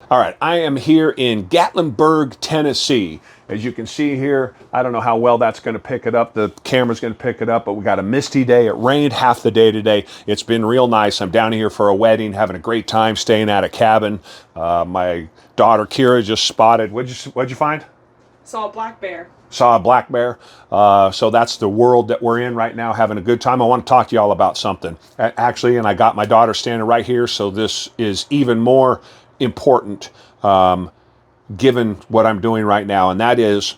All right, I am here in Gatlinburg, Tennessee. As you can see here, I don't know how well that's going to pick it up. The camera's going to pick it up, but we got a misty day. It rained half the day today. It's been real nice. I'm down here for a wedding, having a great time, staying at a cabin. My daughter Kira just spotted. What'd you find? Saw a black bear. Saw a black bear. So that's the world that we're in right now, having a good time. I want to talk to y'all about something. Actually, and I got my daughter standing right here, so this is even more important given what I'm doing right now. And that is,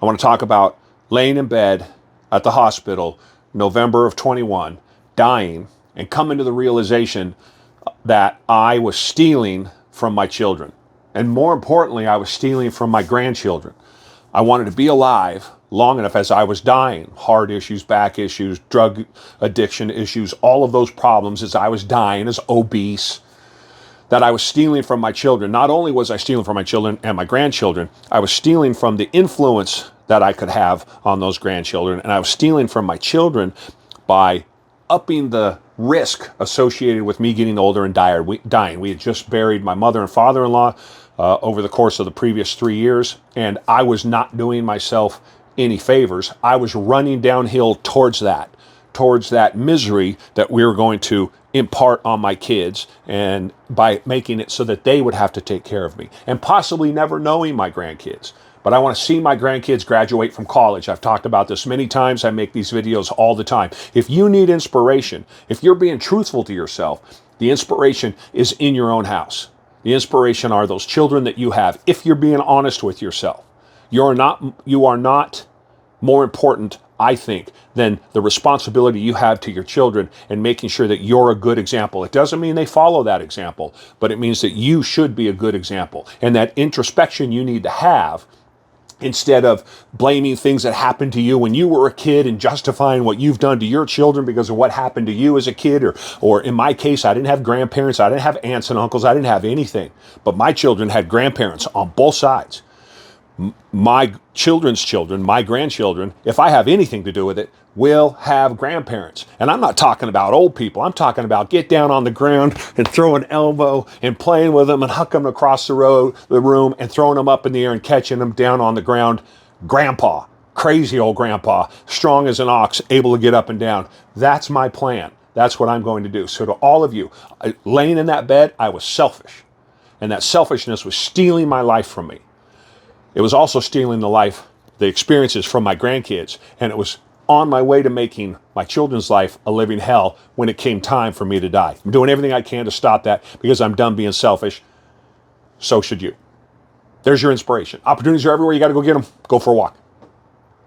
I want to talk about laying in bed at the hospital, November of 21, dying, and coming to the realization that I was stealing from my children. And more importantly, I was stealing from my grandchildren. I wanted to be alive long enough as I was dying. Heart issues, back issues, drug addiction issues, all of those problems as I was dying, as obese, that I was stealing from my children. Not only was I stealing from my children and my grandchildren, I was stealing from the influence that I could have on those grandchildren. And I was stealing from my children by upping the risk associated with me getting older and dying. We had just buried my mother and father-in-law over the course of the previous 3 years, and I was not doing myself any favors. I was running downhill towards that misery that we were going to impart on my kids, and by making it so that they would have to take care of me, and possibly never knowing my grandkids. But I want to see my grandkids graduate from college. I've talked about this many times. I make these videos all the time. If you need inspiration, if you're being truthful to yourself, the inspiration is in your own house. The inspiration are those children that you have. If you're being honest with yourself, you are not more important, I think, than the responsibility you have to your children and making sure that you're a good example. It doesn't mean they follow that example, but it means that you should be a good example. And that introspection you need to have, instead of blaming things that happened to you when you were a kid and justifying what you've done to your children because of what happened to you as a kid, or in my case, I didn't have grandparents, I didn't have aunts and uncles, I didn't have anything. But my children had grandparents on both sides. My children's children, my grandchildren, if I have anything to do with it, will have grandparents. And I'm not talking about old people. I'm talking about get down on the ground and throw an elbow and playing with them and hucking them across the room and throwing them up in the air and catching them down on the ground. Grandpa, crazy old grandpa, strong as an ox, able to get up and down. That's my plan. That's what I'm going to do. So to all of you, laying in that bed, I was selfish. And that selfishness was stealing my life from me. It was also stealing the experiences from my grandkids, and it was on my way to making my children's life a living hell when it came time for me to die. I'm doing everything I can to stop that because I'm done being selfish. So should you. There's your inspiration. Opportunities are everywhere. You got to go get them. Go for a walk.